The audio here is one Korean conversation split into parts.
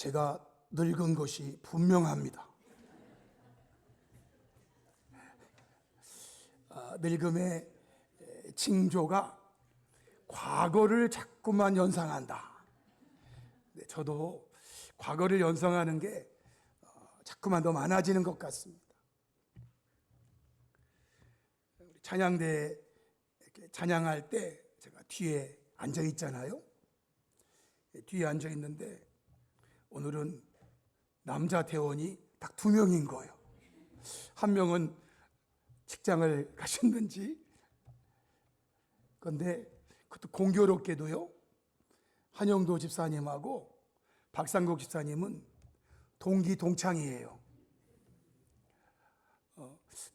제가 늙은 것이 분명합니다. 늙음의 징조가 과거를 자꾸만 연상한다. 저도 과거를 연상하는 게 자꾸만 더 많아지는 것 같습니다. 찬양대 찬양할 때 제가 뒤에 앉아 있잖아요. 뒤에 앉아 있는데 오늘은 남자 대원이 딱 2명인 거예요. 한 명은 직장을 가셨는지. 그런데 그것도 공교롭게도요, 한영도 집사님하고 박상국 집사님은 동기 동창이에요.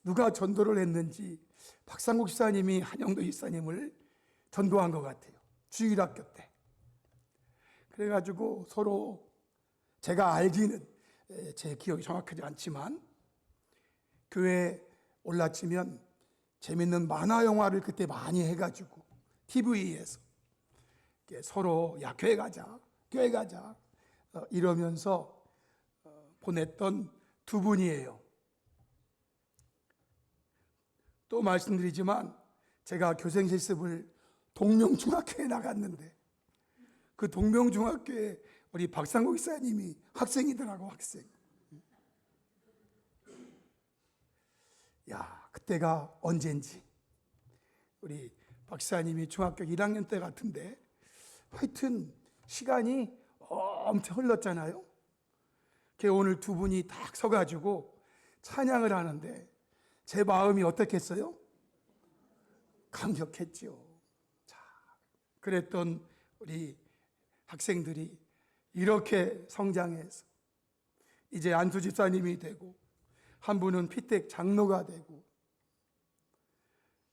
누가 전도를 했는지 박상국 집사님이 한영도 집사님을 전도한 것 같아요. 주일학교 때. 그래가지고 서로 제가 알기는, 제 기억이 정확하지 않지만 교회에 올라치면 재밌는 만화 영화를 그때 많이 해가지고 TV에서 서로 야 교회 가자 이러면서 보냈던 2분이에요. 또 말씀드리지만 제가 교생 실습을 동명중학교에 나갔는데 그 동명중학교에 우리 박상국 기사님이 학생이더라고, 학생. 야, 그때가 언젠지. 우리 박 기사님이 중학교 1학년 때 같은데 하여튼 시간이 엄청 흘렀잖아요. 오늘 2분이 딱 서가지고 찬양을 하는데 제 마음이 어떻겠어요? 감격했죠. 자, 그랬던 우리 학생들이 이렇게 성장해서 이제 안수 집사님이 되고 한 분은 피택 장로가 되고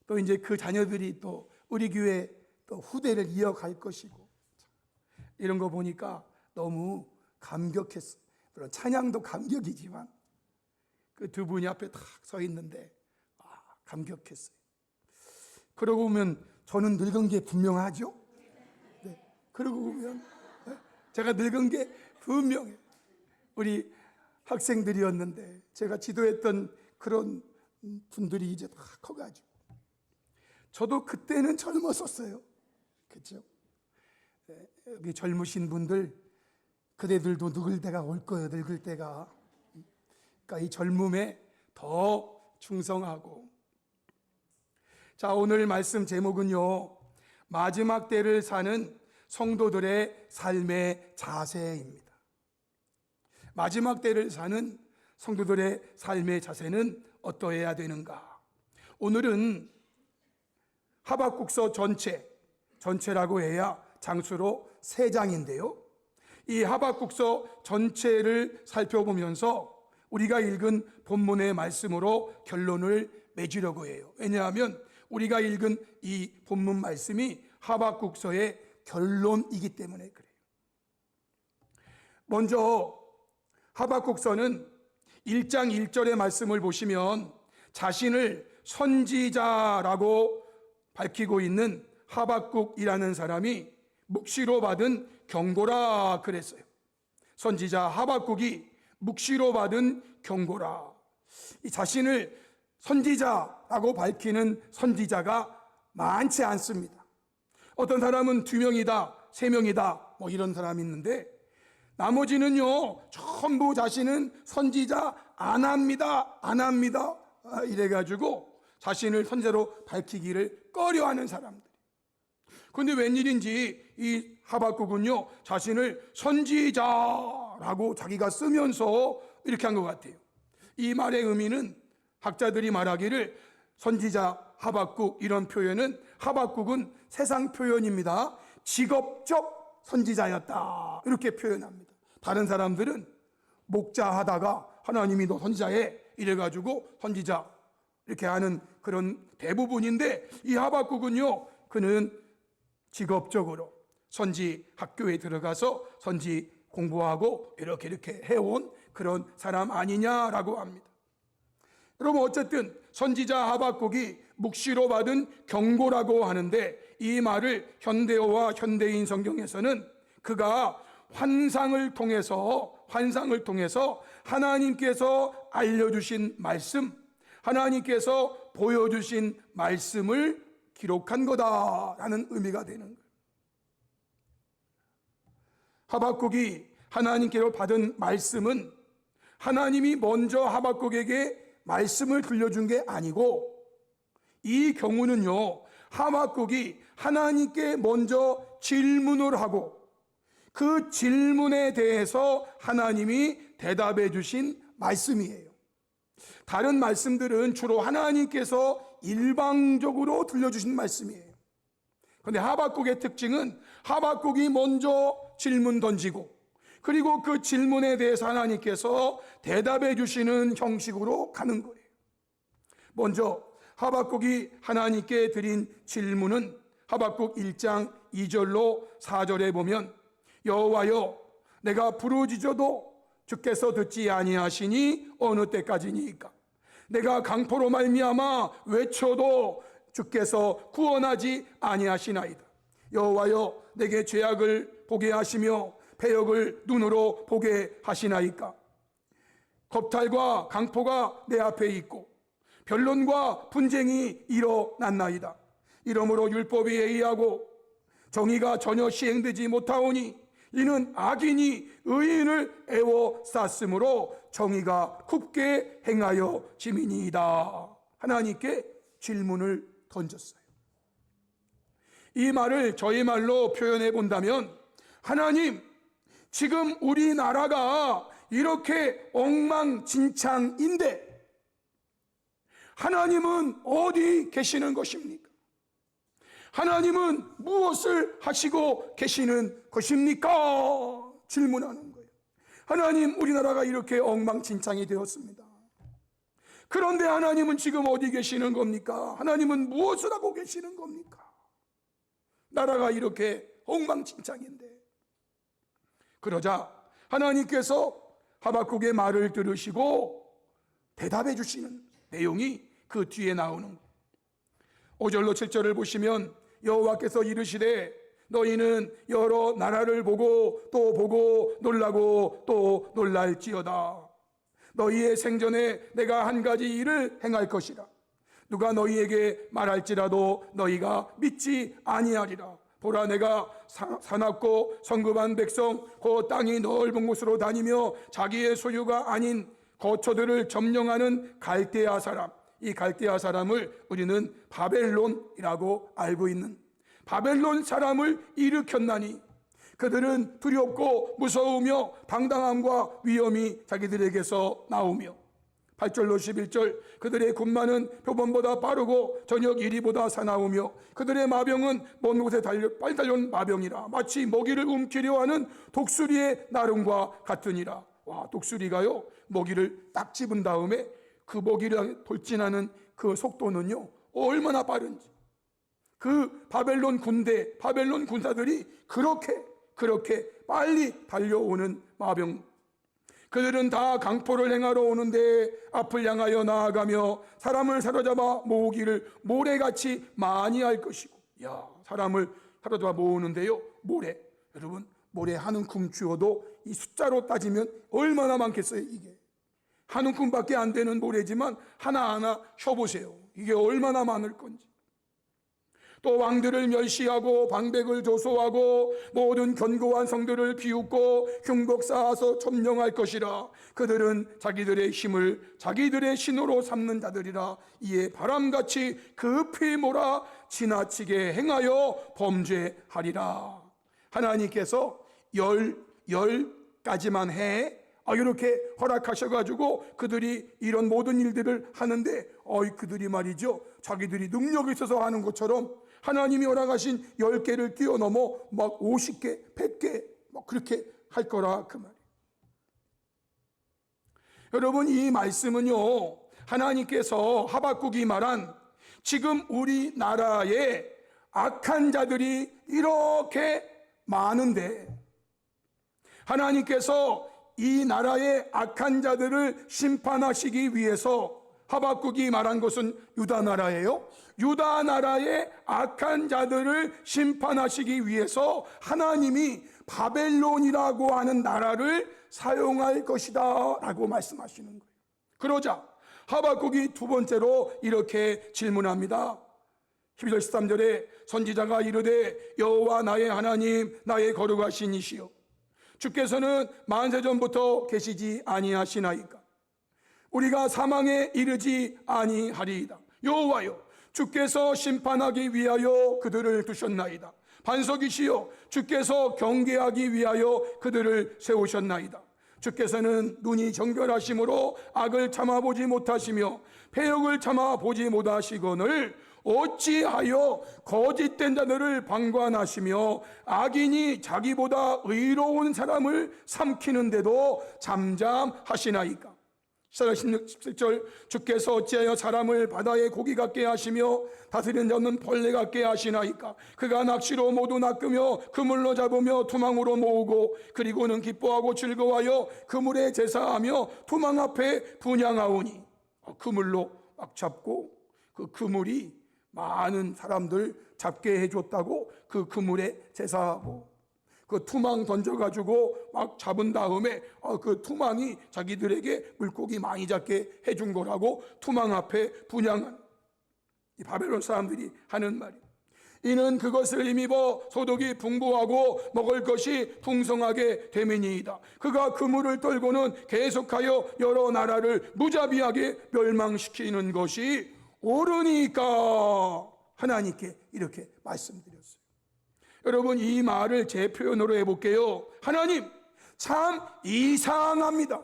또 이제 그 자녀들이 또 우리 교회 또 후대를 이어갈 것이고, 이런 거 보니까 너무 감격했어요. 물론 찬양도 감격이지만 그 2분이 앞에 딱 서 있는데 감격했어요. 그러고 보면 저는 늙은 게 분명하죠? 네. 그러고 보면 제가 늙은 게 분명해. 우리 학생들이었는데 제가 지도했던 그런 분들이 이제 다 커가지고 저도 그때는 젊었었어요. 그렇죠? 여기 젊으신 분들, 그대들도 늙을 때가 올 거예요. 늙을 때가. 그러니까 이 젊음에 더 충성하고. 자, 오늘 말씀 제목은요, 마지막 때를 사는 성도들의 삶의 자세입니다. 마지막 때를 사는 성도들의 삶의 자세는 어떠해야 되는가? 오늘은 하박국서 전체라고 해야 장수로 3장인데요. 이 하박국서 전체를 살펴보면서 우리가 읽은 본문의 말씀으로 결론을 맺으려고 해요. 왜냐하면 우리가 읽은 이 본문 말씀이 하박국서의 결론이기 때문에 그래요. 먼저 하박국서는 1장 1절의 말씀을 보시면 자신을 선지자라고 밝히고 있는 하박국이라는 사람이 묵시로 받은 경고라 그랬어요. 선지자 하박국이 묵시로 받은 경고라. 이 자신을 선지자라고 밝히는 선지자가 많지 않습니다. 어떤 사람은 2명이다, 3명이다, 뭐 이런 사람이 있는데 나머지는요, 전부 자신은 선지자 안 합니다. 이래가지고 자신을 선지자로 밝히기를 꺼려하는 사람들. 그런데 웬일인지 이 하박국은요, 자신을 선지자라고 자기가 쓰면서 이렇게 한 것 같아요. 이 말의 의미는 학자들이 말하기를 선지자 하박국, 이런 표현은 하박국은 세상 표현입니다. 직업적 선지자였다, 이렇게 표현합니다. 다른 사람들은 목자 하다가 하나님이 너 선지자해 이래가지고 선지자 이렇게 하는 그런 대부분인데, 이 하박국은요, 그는 직업적으로 선지 학교에 들어가서 선지 공부하고 이렇게 해온 그런 사람 아니냐라고 합니다. 여러분, 어쨌든 선지자 하박국이 묵시로 받은 경고라고 하는데, 이 말을 현대어와 현대인 성경에서는 그가 환상을 통해서 하나님께서 알려주신 말씀, 하나님께서 보여주신 말씀을 기록한 거다라는 의미가 되는 거예요. 하박국이 하나님께로 받은 말씀은 하나님이 먼저 하박국에게 말씀을 들려준 게 아니고, 이 경우는요, 하박국이 하나님께 먼저 질문을 하고 그 질문에 대해서 하나님이 대답해 주신 말씀이에요. 다른 말씀들은 주로 하나님께서 일방적으로 들려주신 말씀이에요. 그런데 하박국의 특징은 하박국이 먼저 질문 던지고, 그리고 그 질문에 대해서 하나님께서 대답해 주시는 형식으로 가는 거예요. 먼저 하박국이 하나님께 드린 질문은 하박국 1장 2절로 4절에 보면, 여호와여, 내가 부르짖어도 주께서 듣지 아니하시니 어느 때까지니까? 내가 강포로 말미암아 외쳐도 주께서 구원하지 아니하시나이다. 여호와여, 내게 죄악을 보게 하시며 패역을 눈으로 보게 하시나이까? 겁탈과 강포가 내 앞에 있고 변론과 분쟁이 일어났나이다. 이러므로 율법이 해이하고 정의가 전혀 시행되지 못하오니 이는 악인이 의인을 애워쌌으므로 정의가 굽게 행하여 지민이이다. 하나님께 질문을 던졌어요. 이 말을 저희 말로 표현해 본다면, 하나님, 지금 우리나라가 이렇게 엉망진창인데 하나님은 어디 계시는 것입니까? 하나님은 무엇을 하시고 계시는 것입니까? 질문하는 거예요. 하나님, 우리나라가 이렇게 엉망진창이 되었습니다. 그런데 하나님은 지금 어디 계시는 겁니까? 하나님은 무엇을 하고 계시는 겁니까? 나라가 이렇게 엉망진창인데. 그러자 하나님께서 하박국의 말을 들으시고 대답해 주시는 내용이 그 뒤에 나오는 거예요. 5절로 7절을 보시면, 여호와께서 이르시되 너희는 여러 나라를 보고 또 보고 놀라고 또 놀랄지어다. 너희의 생전에 내가 한 가지 일을 행할 것이라. 누가 너희에게 말할지라도 너희가 믿지 아니하리라. 보라, 내가 사납고 성급한 백성, 그 땅이 넓은 곳으로 다니며 자기의 소유가 아닌 거처들을 점령하는 갈대아 사람, 이 갈대아 사람을 우리는 바벨론이라고 알고 있는 바벨론 사람을 일으켰나니 그들은 두렵고 무서우며 방당함과 위험이 자기들에게서 나오며, 8절로 11절, 그들의 군마는 표범보다 빠르고 저녁 이리보다 사나우며 그들의 마병은 먼 곳에 빨리 달려온 마병이라. 마치 먹이를 움키려 하는 독수리의 나름과 같으니라. 와, 독수리가요, 먹이를 딱 집은 다음에 그 먹이를 돌진하는 그 속도는요, 얼마나 빠른지. 그 바벨론 군대, 바벨론 군사들이 그렇게 빨리 달려오는 마병. 그들은 다 강포를 행하러 오는데 앞을 향하여 나아가며 사람을 사로잡아 모으기를 모래같이 많이 할 것이고. 야, 사람을 사로잡아 모으는데요, 모래. 여러분, 모래 한 움큼 주어도 이 숫자로 따지면 얼마나 많겠어요. 이게 한 움큼밖에 안 되는 모래지만 하나하나 쉬어보세요. 이게 얼마나 많을 건지. 또 왕들을 멸시하고 방백을 조소하고 모든 견고한 성들을 비웃고 흉곡 쌓아서 점령할 것이라. 그들은 자기들의 힘을 자기들의 신으로 삼는 자들이라. 이에 바람같이 급히 몰아 지나치게 행하여 범죄하리라. 하나님께서 열 가지만 해 이렇게 허락하셔가지고 그들이 이런 모든 일들을 하는데, 그들이 말이죠, 자기들이 능력이 있어서 하는 것처럼 하나님이 허락하신 10개를 뛰어넘어 막 50개, 100개 막 그렇게 할 거라, 그 말이에요. 여러분, 이 말씀은요, 하나님께서 하박국이 말한 지금 우리나라에 악한 자들이 이렇게 많은데 하나님께서 이 나라의 악한 자들을 심판하시기 위해서 하박국이 말한 것은 유다 나라예요. 유다 나라의 악한 자들을 심판하시기 위해서 하나님이 바벨론이라고 하는 나라를 사용할 것이다 라고 말씀하시는 거예요. 그러자 하박국이 두 번째로 이렇게 질문합니다. 12절 13절에 선지자가 이르되 여호와 나의 하나님 나의 거룩하신 이시여 주께서는 만세전부터 계시지 아니하시나이까 우리가 사망에 이르지 아니하리이다. 여호와여 주께서 심판하기 위하여 그들을 두셨나이다. 반석이시여 주께서 경계하기 위하여 그들을 세우셨나이다. 주께서는 눈이 정결하심으로 악을 참아보지 못하시며 패역을 참아보지 못하시거늘 어찌하여 거짓된 자들을 방관하시며 악인이 자기보다 의로운 사람을 삼키는데도 잠잠하시나이까. 17절 주께서 어찌하여 사람을 바다의 고기 같게 하시며 다스리는 자는 벌레 같게 하시나이까. 그가 낚시로 모두 낚으며 그물로 잡으며 투망으로 모으고 그리고는 기뻐하고 즐거워하여 그물에 제사하며 투망 앞에 분향하오니. 그물로 막 잡고 그 그물이 많은 사람들 잡게 해줬다고 그 그물에 제사하고 그 투망 던져가지고 막 잡은 다음에 그 투망이 자기들에게 물고기 많이 잡게 해준 거라고 투망 앞에 분향한 이 바벨론 사람들이 하는 말이에요. 이는 그것을 힘입어 소득이 풍부하고 먹을 것이 풍성하게 됨이니이다. 그가 그물을 떨고는 계속하여 여러 나라를 무자비하게 멸망시키는 것이 옳으니까 하나님께 이렇게 말씀드렸어요. 여러분 이 말을 제 표현으로 해볼게요. 하나님 참 이상합니다.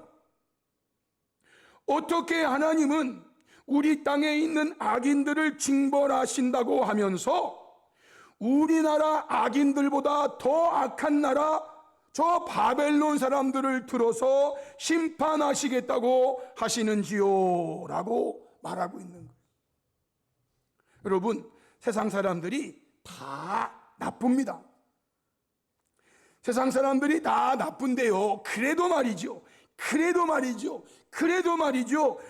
어떻게 하나님은 우리 땅에 있는 악인들을 징벌하신다고 하면서 우리나라 악인들보다 더 악한 나라 저 바벨론 사람들을 들어서 심판하시겠다고 하시는지요? 라고 말하고 있는 거예요. 여러분 세상 사람들이 다 나쁩니다. 세상 사람들이 다 나쁜데요. 그래도 말이죠.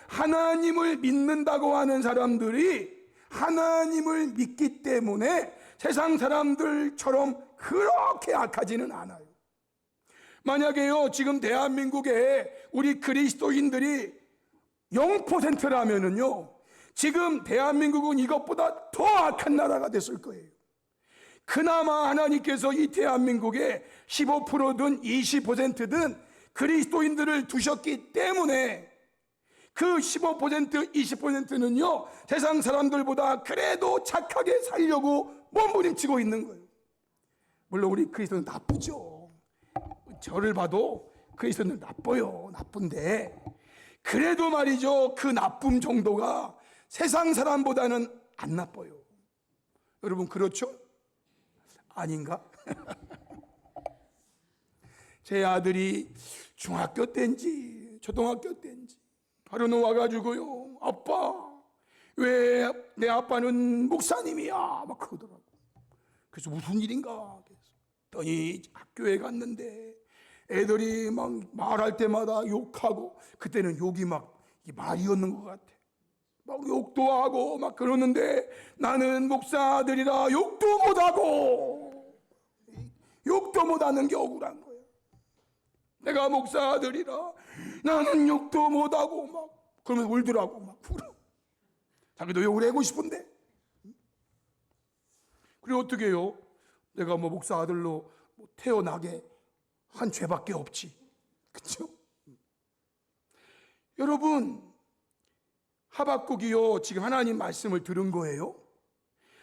하나님을 믿는다고 하는 사람들이 하나님을 믿기 때문에 세상 사람들처럼 그렇게 악하지는 않아요. 만약에요, 지금 대한민국에 우리 그리스도인들이 0%라면은요, 지금 대한민국은 이것보다 더 악한 나라가 됐을 거예요. 그나마 하나님께서 이 대한민국에 15%든 20%든 그리스도인들을 두셨기 때문에 그 15%, 20%는요, 세상 사람들보다 그래도 착하게 살려고 몸부림치고 있는 거예요. 물론 우리 그리스도는 나쁘죠. 저를 봐도 그리스도는 나쁜데 그래도 말이죠, 그 나쁨 정도가 세상 사람보다는 안 나빠요. 여러분 그렇죠? 아닌가? 제 아들이 중학교 때인지 초등학교 때인지 하루는 와가지고요, 아빠 왜 내 아빠는 목사님이야? 막 그러더라고. 그래서 무슨 일인가? 그랬더니 학교에 갔는데 애들이 막 말할 때마다 욕하고, 그때는 욕이 막 말이었는 것 같아. 막 욕도 하고 막 그러는데 나는 목사 아들이라 욕도 못하는 게 억울한 거야. 내가 목사 아들이라 나는 욕도 못하고 막 그러면 울더라고. 막 울어. 자기도 욕을 하고 싶은데. 그리고 어떻게 해요? 내가 뭐 목사 아들로 태어나게 한 죄밖에 없지. 그렇죠? 여러분 하박국이요, 지금 하나님 말씀을 들은 거예요.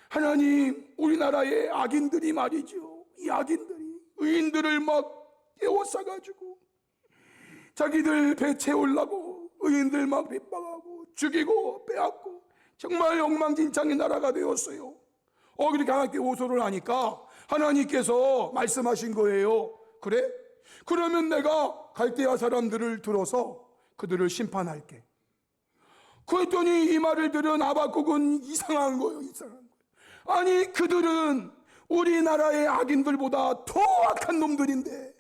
하나님, 우리나라의 악인들이 말이죠, 이 악인들이 의인들을 막 에워싸가지고 자기들 배 채우려고 의인들 막 핍박하고 죽이고 빼앗고 정말 엉망진창의 나라가 되었어요. 그렇게 하나님께 호소를 하니까 하나님께서 말씀하신 거예요. 그래? 그러면 내가 갈대아 사람들을 들어서 그들을 심판할게. 그랬더니 이 말을 들은 하박국은 이상한 거예요. 아니 그들은 우리나라의 악인들보다 더 악한 놈들인데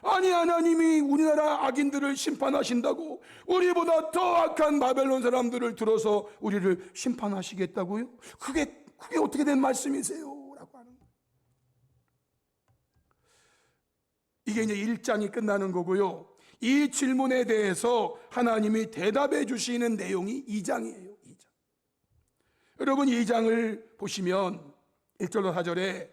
아니, 하나님이 우리나라 악인들을 심판하신다고, 우리보다 더 악한 바벨론 사람들을 들어서 우리를 심판하시겠다고요? 그게 어떻게 된 말씀이세요? 라고 하는 거예요. 이게 이제 1장이 끝나는 거고요. 이 질문에 대해서 하나님이 대답해 주시는 내용이 2장이에요. 2장. 여러분, 2장을 보시면 1절로 4절에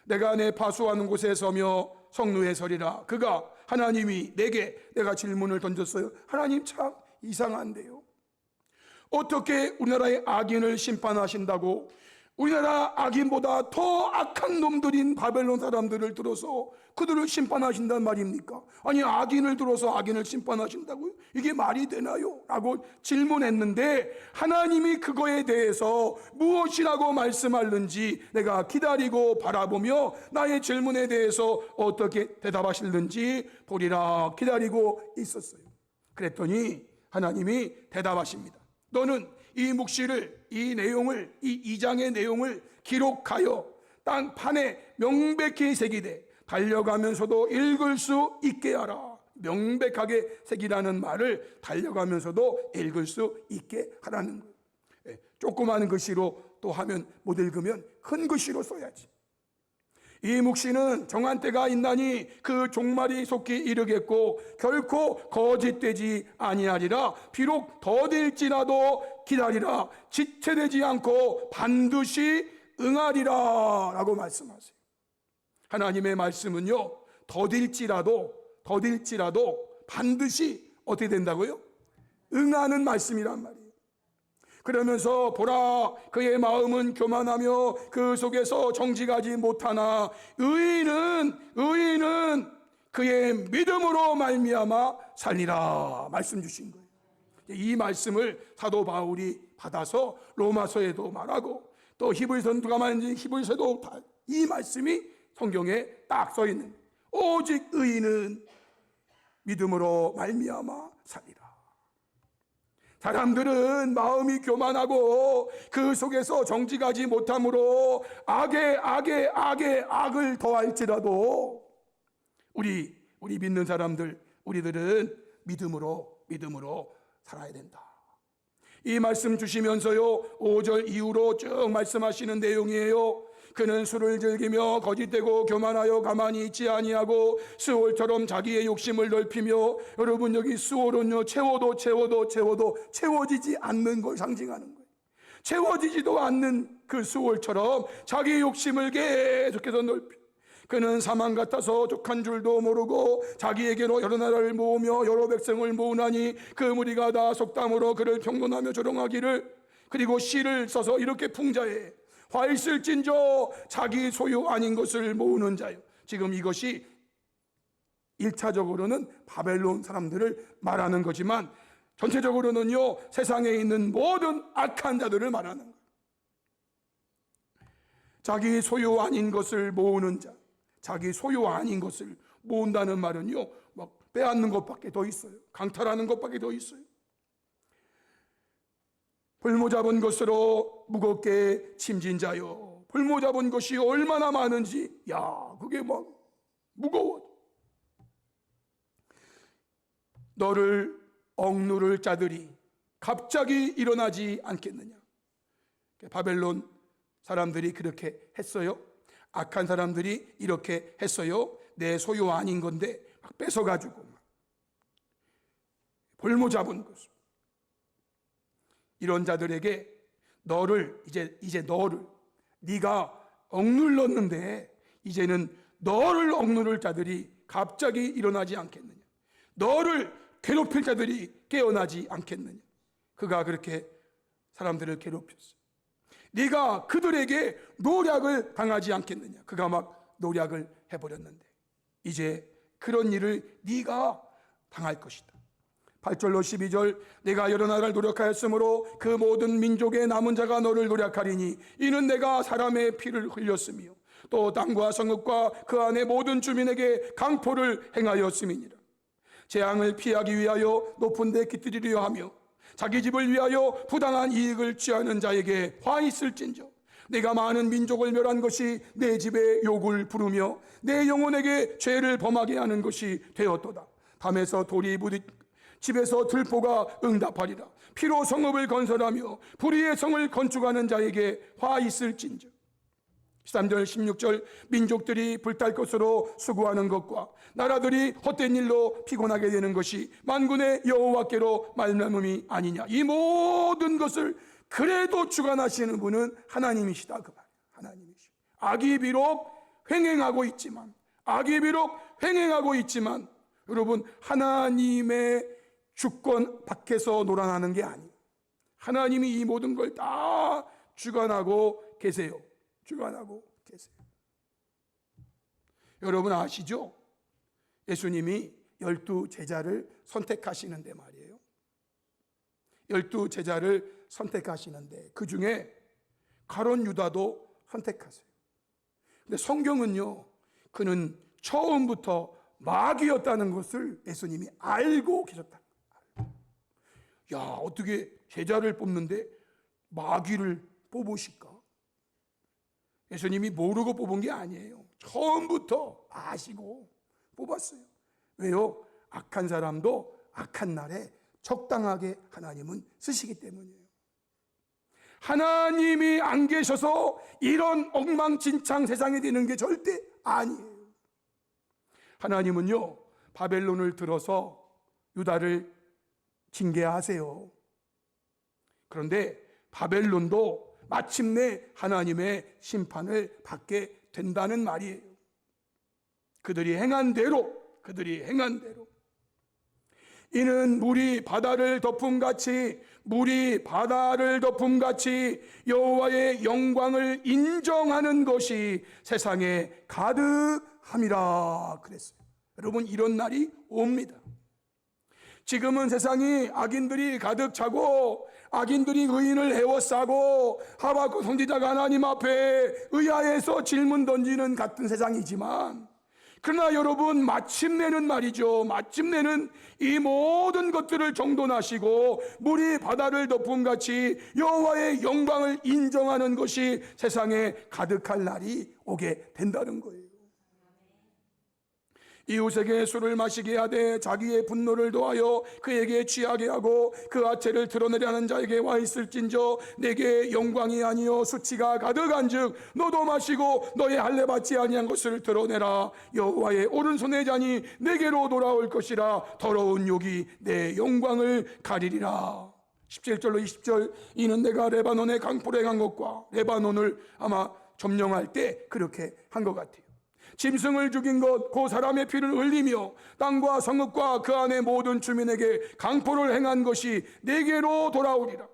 내가 내 파수하는 곳에 서며 성루에 서리라. 그가, 하나님이 내가 질문을 던졌어요. 하나님 참 이상한데요. 어떻게 우리나라의 악인을 심판하신다고 우리나라 악인보다 더 악한 놈들인 바벨론 사람들을 들어서 그들을 심판하신단 말입니까? 아니, 악인을 들어서 악인을 심판하신다고요? 이게 말이 되나요? 라고 질문했는데 하나님이 그거에 대해서 무엇이라고 말씀하는지 내가 기다리고 바라보며 나의 질문에 대해서 어떻게 대답하실는지 보리라 기다리고 있었어요. 그랬더니 하나님이 대답하십니다. 너는 이 묵시를, 이 내용을, 이 2장의 내용을 기록하여 땅판에 명백히 새기되 달려가면서도 읽을 수 있게 하라. 명백하게 새기라는 말을 달려가면서도 읽을 수 있게 하라는 거예요. 조그마한 글씨로 또 하면 못 읽으면 큰 글씨로 써야지. 이 묵시는 정한 때가 있나니 그 종말이 속히 이르겠고 결코 거짓되지 아니하리라. 비록 더딜지라도 기다리라. 지체되지 않고 반드시 응하리라 라고 말씀하세요. 하나님의 말씀은요, 더딜지라도 반드시 어떻게 된다고요? 응하는 말씀이란 말이에요. 그러면서 보라, 그의 마음은 교만하며 그 속에서 정직하지 못하나 의인은 그의 믿음으로 말미암아 살리라 말씀 주신 거예요. 이 말씀을 사도 바울이 받아서 로마서에도 말하고 또 히브리서는 누가 말했는지 히브리서에도 다 이 말씀이 성경에 딱 써 있는 거예요. 오직 의인은 믿음으로 말미암아 살리라. 사람들은 마음이 교만하고 그 속에서 정직하지 못함으로 악을 더할지라도 우리 믿는 사람들, 우리들은 믿음으로 살아야 된다. 이 말씀 주시면서요 5절 이후로 쭉 말씀하시는 내용이에요. 그는 술을 즐기며 거짓되고 교만하여 가만히 있지 아니하고 수월처럼 자기의 욕심을 넓히며, 여러분 여기 수월은요 채워도 채워지지 않는 걸 상징하는 거예요. 채워지지도 않는 그 수월처럼 자기의 욕심을 계속해서 넓히, 그는 사망 같아서 족한 줄도 모르고 자기에게로 여러 나라를 모으며 여러 백성을 모으나니 그 무리가 다 속담으로 그를 평론하며 조롱하기를, 그리고 시를 써서 이렇게 풍자해 화 있을진저 자기 소유 아닌 것을 모으는 자요. 지금 이것이 1차적으로는 바벨론 사람들을 말하는 거지만 전체적으로는요 세상에 있는 모든 악한 자들을 말하는 거예요. 자기 소유 아닌 것을 모으는 자, 자기 소유 아닌 것을 모은다는 말은요 막 빼앗는 것밖에 더 있어요. 강탈하는 것밖에 더 있어요. 볼모 잡은 것으로 무겁게 짐진 자요. 볼모 잡은 것이 얼마나 많은지, 그게 막 무거워. 너를 억누를 자들이 갑자기 일어나지 않겠느냐. 바벨론 사람들이 그렇게 했어요. 악한 사람들이 이렇게 했어요. 내 소유 아닌 건데 막 뺏어가지고 막 볼모 잡은 것을. 이런 자들에게 너를 이제 너를 네가 억눌렀는데 이제는 너를 억누를 자들이 갑자기 일어나지 않겠느냐. 너를 괴롭힐 자들이 깨어나지 않겠느냐. 그가 그렇게 사람들을 괴롭혔어요. 네가 그들에게 노략을 당하지 않겠느냐. 그가 막 노략을 해버렸는데 이제 그런 일을 네가 당할 것이다. 8절로 12절 내가 여러 나라를 노력하였으므로 그 모든 민족의 남은 자가 너를 노력하리니 이는 내가 사람의 피를 흘렸으며 또 땅과 성읍과 그 안에 모든 주민에게 강포를 행하였음이니라. 재앙을 피하기 위하여 높은 데 깃들이려 하며 자기 집을 위하여 부당한 이익을 취하는 자에게 화 있을진저 내가 많은 민족을 멸한 것이 내 집에 욕을 부르며 내 영혼에게 죄를 범하게 하는 것이 되었도다. 담에서 돌이 부딪 집에서 들보가 응답하리라. 피로 성읍을 건설하며 불의의 성을 건축하는 자에게 화 있을진저. 13절 16절 민족들이 불탈 것으로 수고하는 것과 나라들이 헛된 일로 피곤하게 되는 것이 만군의 여호와께로 말미암음이 아니냐. 이 모든 것을 그래도 주관하시는 분은 하나님이시다 그 말이에요. 하나님이시다. 악이 비록 횡행하고 있지만 여러분, 하나님의 주권 밖에서 놀아나는 게 아니에요. 하나님이 이 모든 걸 다 주관하고 계세요. 여러분 아시죠? 예수님이 12제자를 선택하시는데 말이에요. 12제자를 선택하시는데 그 중에 가룟 유다도 선택하세요. 근데 성경은요, 그는 처음부터 마귀였다는 것을 예수님이 알고 계셨다. 야, 어떻게 제자를 뽑는데 마귀를 뽑으실까? 예수님이 모르고 뽑은 게 아니에요. 처음부터 아시고 뽑았어요. 왜요? 악한 사람도 악한 날에 적당하게 하나님은 쓰시기 때문이에요. 하나님이 안 계셔서 이런 엉망진창 세상이 되는 게 절대 아니에요. 하나님은요, 바벨론을 들어서 유다를 징계하세요. 그런데 바벨론도 마침내 하나님의 심판을 받게 된다는 말이에요. 그들이 행한 대로. 이는 물이 바다를 덮음같이 여호와의 영광을 인정하는 것이 세상에 가득함이라 그랬어요. 여러분, 이런 날이 옵니다. 지금은 세상이 악인들이 가득 차고 악인들이 의인을 에워싸고 하박국 선지자가 하나님 앞에 의아해서 질문 던지는 같은 세상이지만, 그러나 여러분, 마침내는 이 모든 것들을 정돈하시고 물이 바다를 덮음같이 여호와의 영광을 인정하는 것이 세상에 가득할 날이 오게 된다는 거예요. 이웃에게 술을 마시게 하되 자기의 분노를 더하여 그에게 취하게 하고 그 아체를 드러내려 하는 자에게 와 있을진저 내게 영광이 아니요 수치가 가득한즉 너도 마시고 너의 할례 받지 아니한 것을 드러내라. 여호와의 오른손의 잔이 내게로 돌아올 것이라. 더러운 욕이 내 영광을 가리리라. 17절로 20절 이는 내가 레바논의 강불에 간 것과 레바논을 아마 점령할 때 그렇게 한 것 같아요. 짐승을 죽인 것 그 사람의 피를 흘리며 땅과 성읍과 그 안의 모든 주민에게 강포를 행한 것이 내게로 돌아오리라.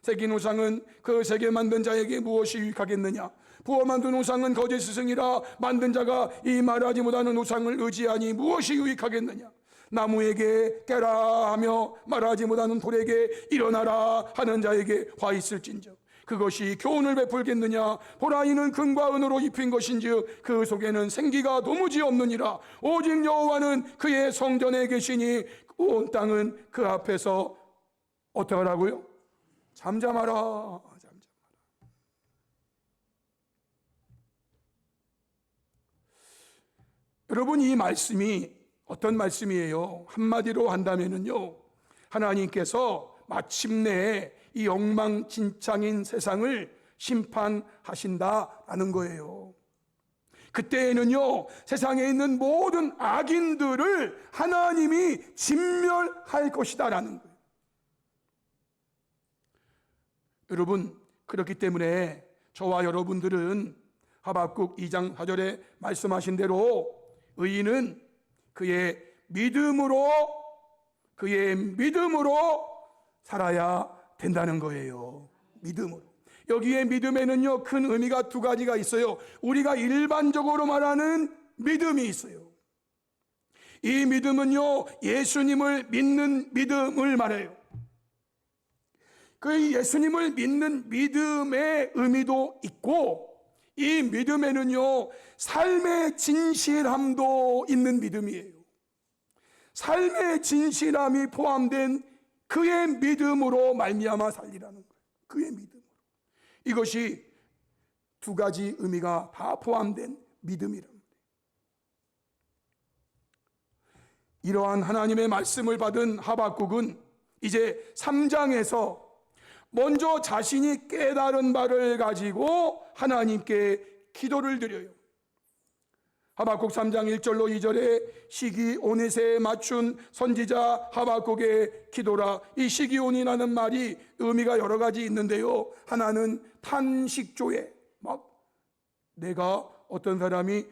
새긴 우상은 그 세계 만든 자에게 무엇이 유익하겠느냐. 부어 만든 우상은 거짓 스승이라. 만든 자가 이 말하지 못하는 우상을 의지하니 무엇이 유익하겠느냐. 나무에게 깨라 하며 말하지 못하는 돌에게 일어나라 하는 자에게 화 있을진저 그것이 교훈을 베풀겠느냐. 보라, 이는 금과 은으로 입힌 것인즉 그 속에는 생기가 도무지 없느니라. 오직 여호와는 그의 성전에 계시니 온 땅은 그 앞에서 어떻게 하라고요? 잠잠하라. 여러분, 이 말씀이 어떤 말씀이에요? 한마디로 한다면요, 하나님께서 마침내 이 엉망진창인 세상을 심판하신다라는 거예요. 그때에는요, 세상에 있는 모든 악인들을 하나님이 진멸할 것이다라는 거예요. 여러분, 그렇기 때문에 저와 여러분들은 하박국 2장 4절에 말씀하신 대로 의인은 그의 믿음으로 살아야 된다는 거예요. 믿음으로. 여기에 믿음에는요, 큰 의미가 두 가지가 있어요. 우리가 일반적으로 말하는 믿음이 있어요. 이 믿음은요, 예수님을 믿는 믿음을 말해요. 그 예수님을 믿는 믿음의 의미도 있고, 이 믿음에는요, 삶의 진실함도 있는 믿음이에요. 삶의 진실함이 포함된 그의 믿음으로 말미암아 살리라는 거예요. 그의 믿음으로. 이것이 두 가지 의미가 다 포함된 믿음이랍니다. 이러한 하나님의 말씀을 받은 하박국은 이제 3장에서 먼저 자신이 깨달은 바를 가지고 하나님께 기도를 드려요. 하박국 3장 1절로 2절에 시기온에 맞춘 선지자 하박국의 기도라. 이 시기온이라는 말이 의미가 여러 가지 있는데요, 하나는 탄식조에, 막 내가 어떤 사람이,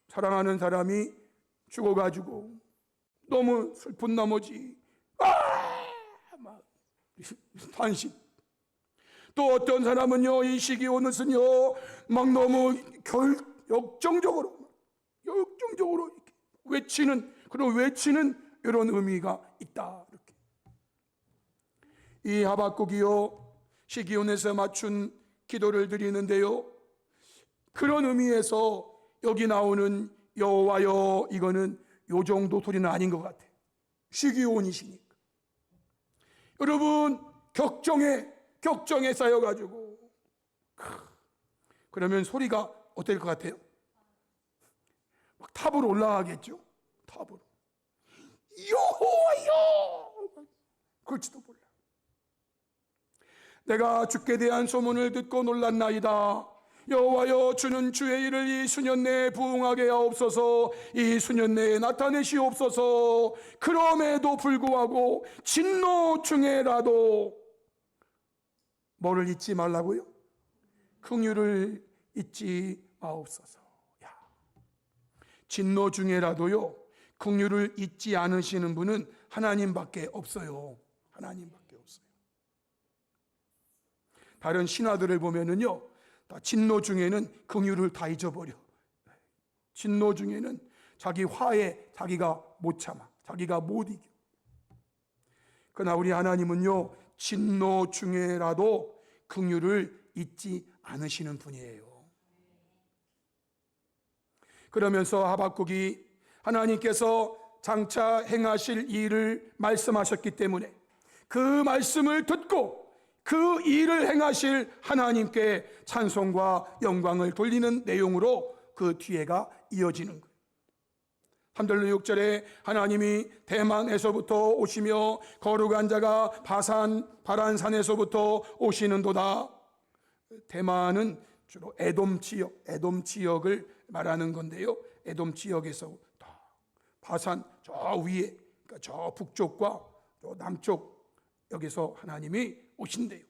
사랑하는 사람이 죽어가지고 너무 슬픈 나머지 막 탄식. 또 어떤 사람은요, 이 시기온은요 막 너무 역정적으로 이렇게 외치는, 그런 외치는 이런 의미가 있다. 이렇게. 이 하박국이요 시기온에서 맞춘 기도를 드리는데요, 그런 의미에서 여기 나오는 여호와여, 이거는 요 정도 소리는 아닌 것 같아요. 시기온이시니까. 여러분, 격정에 쌓여가지고 그러면 소리가 어떨 것 같아요? 막 탑으로 올라가겠죠. 탑으로 여호와여, 그럴지도 몰라. 내가 주께 대한 소문을 듣고 놀랐나이다. 여호와여, 주는 주의 일을 이 수년 내에 부응하게 하옵소서. 이 수년 내에 나타내시옵소서. 그럼에도 불구하고 진노 중에라도 뭐를 잊지 말라고요? 긍휼을 잊지 마옵소서. 야, 진노 중에라도요 긍휼을 잊지 않으시는 분은 하나님밖에 없어요. 하나님밖에 없어요. 다른 신화들을 보면은요, 다 진노 중에는 긍휼을 다 잊어버려. 진노 중에는 자기 화에 자기가 못 참아, 자기가 못 이겨. 그러나 우리 하나님은요 진노 중에라도 긍휼을 잊지 않으시는 분이에요. 그러면서 하박국이 하나님께서 장차 행하실 일을 말씀하셨기 때문에 그 말씀을 듣고 그 일을 행하실 하나님께 찬송과 영광을 돌리는 내용으로 그 뒤에가 이어지는 거예요. 3절로 6절에 하나님이 대만에서부터 오시며 거룩한 자가 바란산에서부터 오시는도다. 대만은 주로 에돔 지역을 말하는 건데요, 에돔 지역에서 바산 저 위에, 그러니까 저 북쪽과 저 남쪽, 여기서 하나님이 오신대요.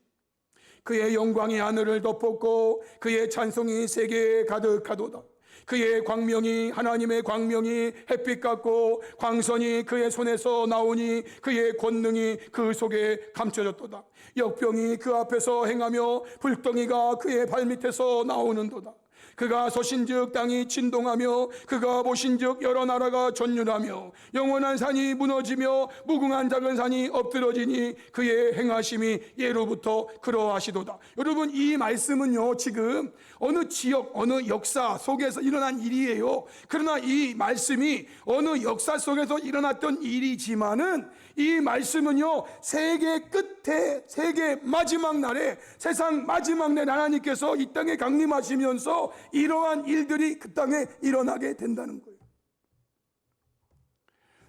그의 영광이 하늘을 덮었고 그의 찬송이 세계에 가득하도다. 그의 광명이, 하나님의 광명이 햇빛 같고 광선이 그의 손에서 나오니 그의 권능이 그 속에 감춰졌도다. 역병이 그 앞에서 행하며 불덩이가 그의 발밑에서 나오는도다. 그가 서신즉 땅이 진동하며 그가 보신즉 여러 나라가 전율하며 영원한 산이 무너지며 무궁한 작은 산이 엎드러지니 그의 행하심이 예로부터 그러하시도다. 여러분, 이 말씀은요 지금 어느 지역, 어느 역사 속에서 일어난 일이에요. 그러나 이 말씀이 어느 역사 속에서 일어났던 일이지만은 이 말씀은요 세계 끝에, 세계 마지막 날에, 세상 마지막 날에 하나님께서 이 땅에 강림하시면서 이러한 일들이 그 땅에 일어나게 된다는 거예요.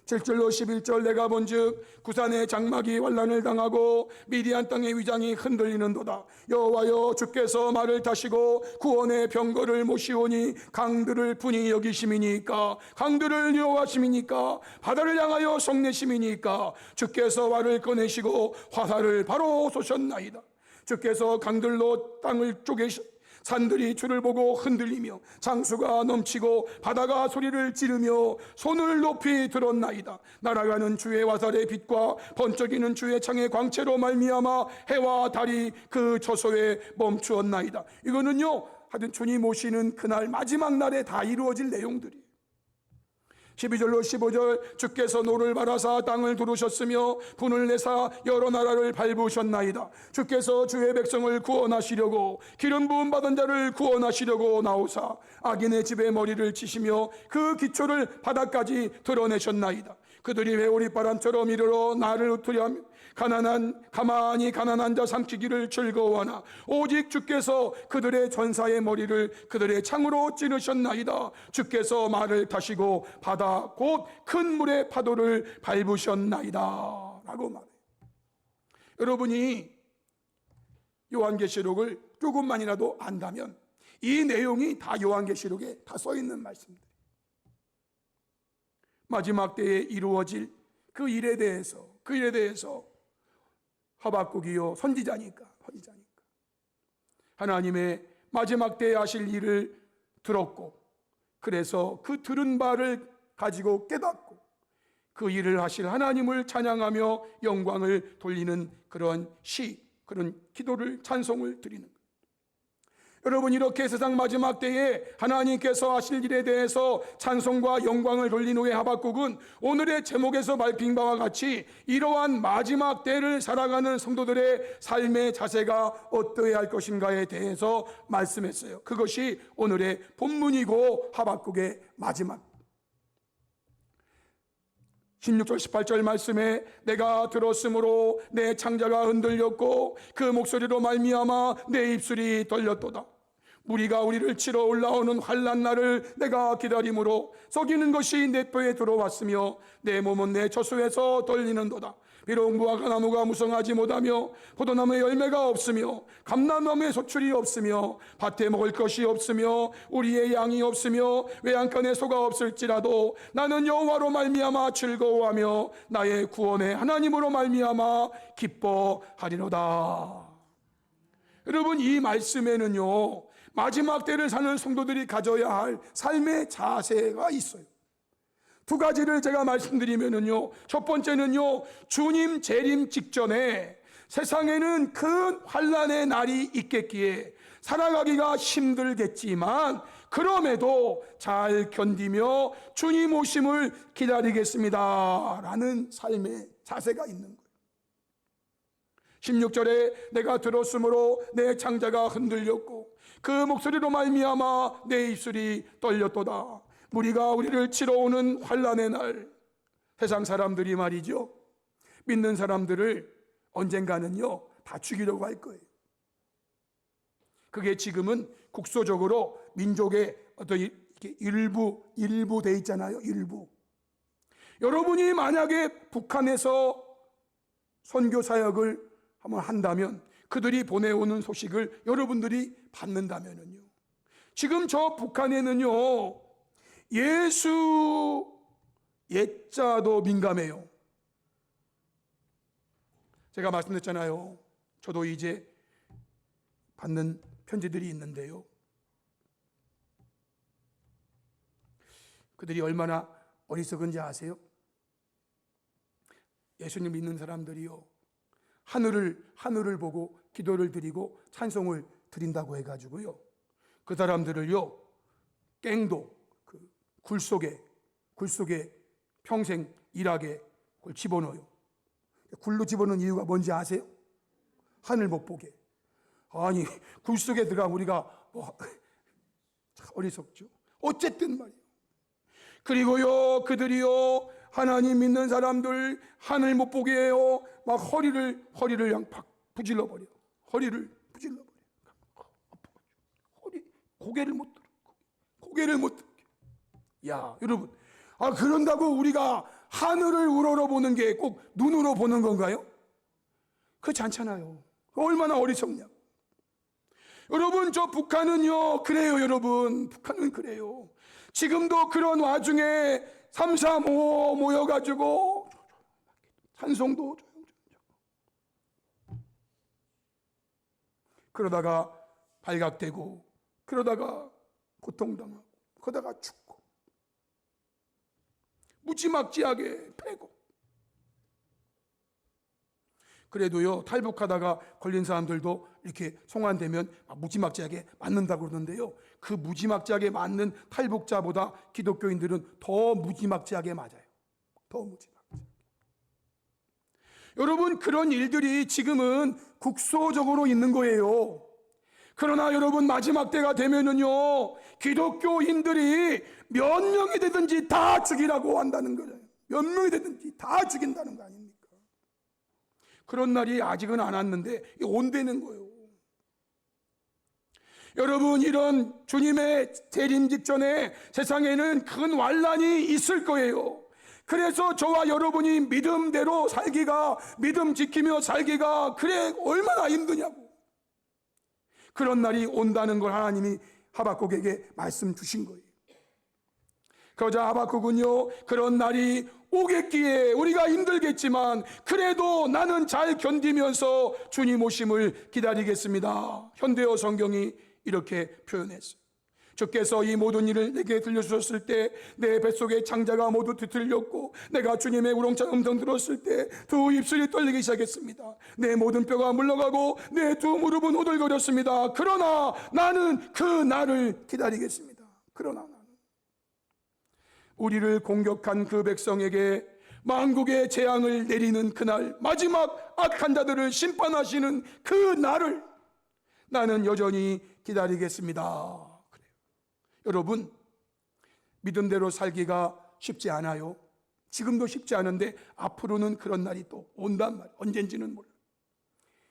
7절로 11절 내가 본즉 구산의 장막이 환난을 당하고 미디안 땅의 위장이 흔들리는도다. 여호와여, 주께서 말을 타시고 구원의 병거를 모시오니 강들을 분이 여기심이니까, 강들을 여호와심이니까, 바다를 향하여 성내심이니까 주께서 활을 꺼내시고 화살을 바로 쏘셨나이다. 주께서 강들로 땅을 쪼개시 산들이 주를 보고 흔들리며 장수가 넘치고 바다가 소리를 지르며 손을 높이 들었나이다. 날아가는 주의 화살의 빛과 번쩍이는 주의 창의 광채로 말미암아 해와 달이 그 처소에 멈추었나이다. 이거는요 하여튼 주님 오시는 그날 마지막 날에 다 이루어질 내용들이에요. 12절로 15절 주께서 노를 바라사 땅을 두르셨으며 분을 내사 여러 나라를 밟으셨나이다. 주께서 주의 백성을 구원하시려고 기름 부음 받은 자를 구원하시려고 나오사 악인의 집에 머리를 치시며 그 기초를 바닥까지 드러내셨나이다. 그들이 회오리바람처럼 이르러 나를 흩으려 하며 가만히 가난한 자 삼키기를 즐거워하나 오직 주께서 그들의 전사의 머리를 그들의 창으로 찌르셨나이다. 주께서 말을 타시고 바다 곧 큰 물의 파도를 밟으셨나이다 라고 말해요. 여러분이 요한계시록을 조금만이라도 안다면 이 내용이 다 요한계시록에 다 써있는 말씀들, 마지막 때에 이루어질 그 일에 대해서 하박국이요 선지자니까 하나님의 마지막 때에 하실 일을 들었고, 그래서 그 들은 바를 가지고 깨닫고 그 일을 하실 하나님을 찬양하며 영광을 돌리는 그런 기도를, 찬송을 드리는 거예요. 여러분, 이렇게 세상 마지막 때에 하나님께서 하실 일에 대해서 찬송과 영광을 돌린 후에 하박국은 오늘의 제목에서 밝힌 바와 같이 이러한 마지막 때를 살아가는 성도들의 삶의 자세가 어떠해야 할 것인가에 대해서 말씀했어요. 그것이 오늘의 본문이고 하박국의 마지막 16절 18절 말씀에 내가 들었으므로 내 창자가 흔들렸고 그 목소리로 말미암아 내 입술이 떨렸도다. 무리가 우리를 치러 올라오는 환난 날을 내가 기다림으로 썩이는 것이 내 뼈에 들어왔으며 내 몸은 내 젖소에서 떨리는도다. 비록 무화과나무가 무성하지 못하며 포도나무에 열매가 없으며 감람나무에 소출이 없으며 밭에 먹을 것이 없으며 우리의 양이 없으며 외양간에 소가 없을지라도 나는 여호와로 말미암아 즐거워하며 나의 구원의 하나님으로 말미암아 기뻐하리로다. 여러분, 이 말씀에는요 마지막 때를 사는 성도들이 가져야 할 삶의 자세가 있어요. 두 가지를 제가 말씀드리면은요, 첫 번째는요, 주님 재림 직전에 세상에는 큰 환난의 날이 있겠기에 살아가기가 힘들겠지만 그럼에도 잘 견디며 주님 오심을 기다리겠습니다 라는 삶의 자세가 있는 거예요. 16절에 내가 들었으므로 내 창자가 흔들렸고 그 목소리로 말미암아 내 입술이 떨렸도다. 무리가 우리를 치러 오는 환난의 날, 세상 사람들이 말이죠, 믿는 사람들을 언젠가는요 다 죽이려고 할 거예요. 그게 지금은 국소적으로 민족의 어떤 이렇게 일부 돼 있잖아요. 일부. 여러분이 만약에 북한에서 선교 사역을 한번 한다면, 그들이 보내오는 소식을 여러분들이 받는다면은요, 지금 저 북한에는요 예수 예자도 민감해요. 제가 말씀드렸잖아요. 저도 이제 받는 편지들이 있는데요, 그들이 얼마나 어리석은지 아세요? 예수님 믿는 사람들이요 하늘을 보고 기도를 드리고 찬송을 드린다고 해가지고요, 그 사람들을요 갱도 굴 속에 평생 일하게 그걸 집어넣어요. 굴로 집어넣은 이유가 뭔지 아세요? 하늘 못 보게. 아니, 굴 속에 들어가 우리가 참 어리석죠. 어쨌든 말이에요. 그리고요 그들이요 하나님 믿는 사람들 하늘 못 보게 해요. 막 허리를 그냥 팍 부질러 버려. 허리를 부질러 버려. 고개를 못 들어. 야, 여러분, 그런다고 우리가 하늘을 우러러 보는 게 꼭 눈으로 보는 건가요? 그렇지 않잖아요. 얼마나 어리석냐. 여러분, 저 북한은요 그래요. 여러분, 북한은 그래요. 지금도 그런 와중에 335 모여가지고 찬송도 그러다가 발각되고, 그러다가 고통당하고, 그러다가 죽고, 무지막지하게 패고. 그래도요 탈북하다가 걸린 사람들도 이렇게 송환되면 무지막지하게 맞는다고 그러는데요, 그 무지막지하게 맞는 탈북자보다 기독교인들은 더 무지막지하게 맞아요. 더 무지막지하게. 여러분, 그런 일들이 지금은 국소적으로 있는 거예요. 그러나 여러분, 마지막 때가 되면은요 기독교인들이 몇 명이 되든지 다 죽이라고 한다는 거예요. 몇 명이 되든지 다 죽인다는 거 아닙니까? 그런 날이 아직은 안 왔는데 온다는 거예요. 여러분, 이런 주님의 재림 직전에 세상에는 큰 환난이 있을 거예요. 그래서 저와 여러분이 믿음대로 살기가, 믿음 지키며 살기가 그래 얼마나 힘드냐고. 그런 날이 온다는 걸 하나님이 하박국에게 말씀 주신 거예요. 그러자 하박국은요, 그런 날이 오겠기에 우리가 힘들겠지만 그래도 나는 잘 견디면서 주님 오심을 기다리겠습니다. 현대어 성경이 이렇게 표현했어요. 주께서 이 모든 일을 내게 들려주셨을 때 내 뱃속의 창자가 모두 뒤틀렸고 내가 주님의 우렁찬 음성 들었을 때 두 입술이 떨리기 시작했습니다. 내 모든 뼈가 물러가고 내 두 무릎은 오들거렸습니다. 그러나 나는 그 날을 기다리겠습니다. 그러나 나는 우리를 공격한 그 백성에게 만국의 재앙을 내리는 그날, 마지막 악한 자들을 심판하시는 그 날을 나는 여전히 기다리겠습니다. 그래요. 여러분, 믿음대로 살기가 쉽지 않아요. 지금도 쉽지 않은데 앞으로는 그런 날이 또 온단 말이에요. 언젠지는 몰라요.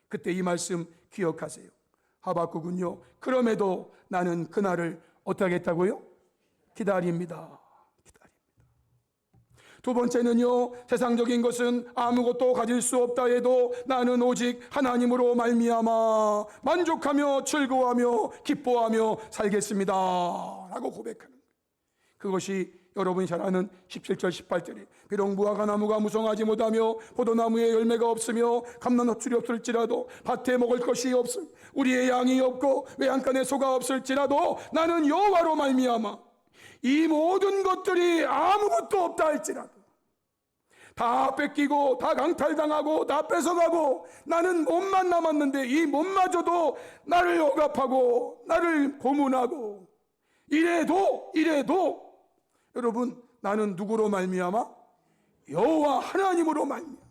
그때 이 말씀 기억하세요. 하박국은요, 그럼에도 나는 그날을 어떻게 하겠다고요? 기다립니다. 두 번째는요, 세상적인 것은 아무것도 가질 수 없다 해도 나는 오직 하나님으로 말미암아 만족하며 즐거워하며 기뻐하며 살겠습니다 라고 고백하는 거예요. 그것이 여러분이 잘 아는 17절 18절에 비록 무화과 나무가 무성하지 못하며 포도나무에 열매가 없으며 감람노출이 없을지라도 밭에 먹을 것이 없음 우리의 양이 없고 외양간에 소가 없을지라도 나는 여호와로 말미암아 이 모든 것들이 아무것도 없다 할지라도 다 뺏기고 다 강탈당하고 다 뺏어가고 나는 몸만 남았는데 이 몸마저도 나를 억압하고 나를 고문하고 이래도 여러분, 나는 누구로 말미암아? 여호와 하나님으로 말미암아.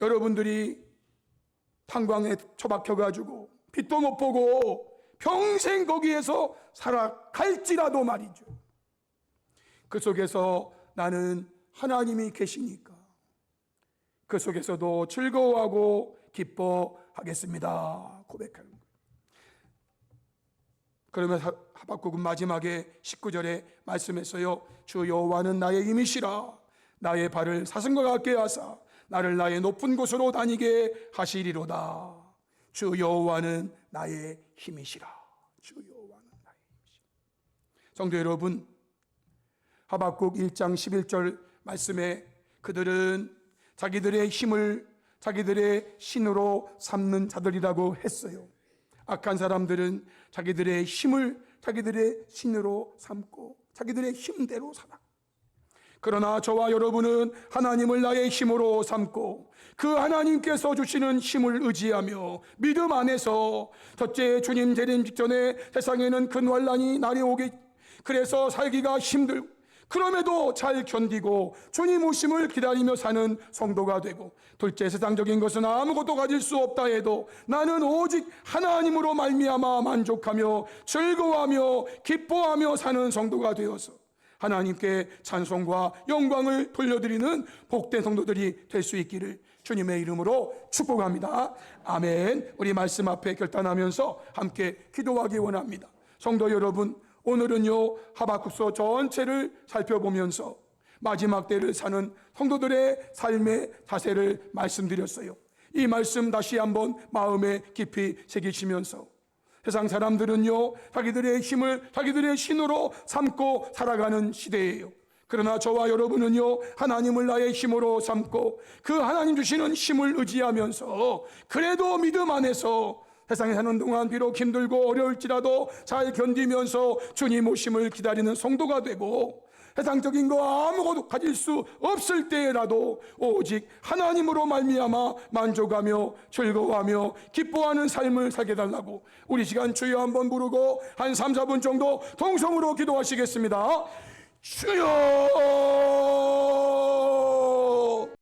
여러분들이 탄광에 처박혀가지고 빛도 못 보고 평생 거기에서 살아갈지라도 말이죠. 그 속에서 나는 하나님이 계시니까 그 속에서도 즐거워하고 기뻐하겠습니다 고백하는 거예요. 그러면 하박국은 마지막에 19절에 말씀했어요. 주 여호와는 나의 힘이시라 나의 발을 사슴과 같게 하사 나를 나의 높은 곳으로 다니게 하시리로다. 주 여호와는 나의 힘이시라. 주 여호와는 나의 힘이시라. 성도 여러분, 하박국 1장 11절 말씀에 그들은 자기들의 힘을 자기들의 신으로 삼는 자들이라고 했어요. 악한 사람들은 자기들의 힘을 자기들의 신으로 삼고 자기들의 힘대로 살아. 그러나 저와 여러분은 하나님을 나의 힘으로 삼고 그 하나님께서 주시는 힘을 의지하며 믿음 안에서 첫째 주님 재림 직전에 세상에는 큰 환난이 날이 오기 그래서 살기가 힘들고 그럼에도 잘 견디고 주님 오심을 기다리며 사는 성도가 되고 둘째 세상적인 것은 아무것도 가질 수 없다 해도 나는 오직 하나님으로 말미암아 만족하며 즐거워하며 기뻐하며 사는 성도가 되어서 하나님께 찬송과 영광을 돌려드리는 복된 성도들이 될 수 있기를 주님의 이름으로 축복합니다. 아멘. 우리 말씀 앞에 결단하면서 함께 기도하기 원합니다. 성도 여러분, 오늘은요 하박국서 전체를 살펴보면서 마지막 때를 사는 성도들의 삶의 자세를 말씀드렸어요. 이 말씀 다시 한번 마음에 깊이 새기시면서 세상 사람들은요 자기들의 힘을 자기들의 신으로 삼고 살아가는 시대예요. 그러나 저와 여러분은요 하나님을 나의 힘으로 삼고 그 하나님 주시는 힘을 의지하면서 그래도 믿음 안에서 세상에 사는 동안 비록 힘들고 어려울지라도 잘 견디면서 주님 오심을 기다리는 성도가 되고 세상적인 거 아무것도 가질 수 없을 때라도 오직 하나님으로 말미암아 만족하며 즐거워하며 기뻐하는 삶을 살게 달라고 우리 시간 주여 한번 부르고 한 3, 4분 정도 동성으로 기도하시겠습니다. 주여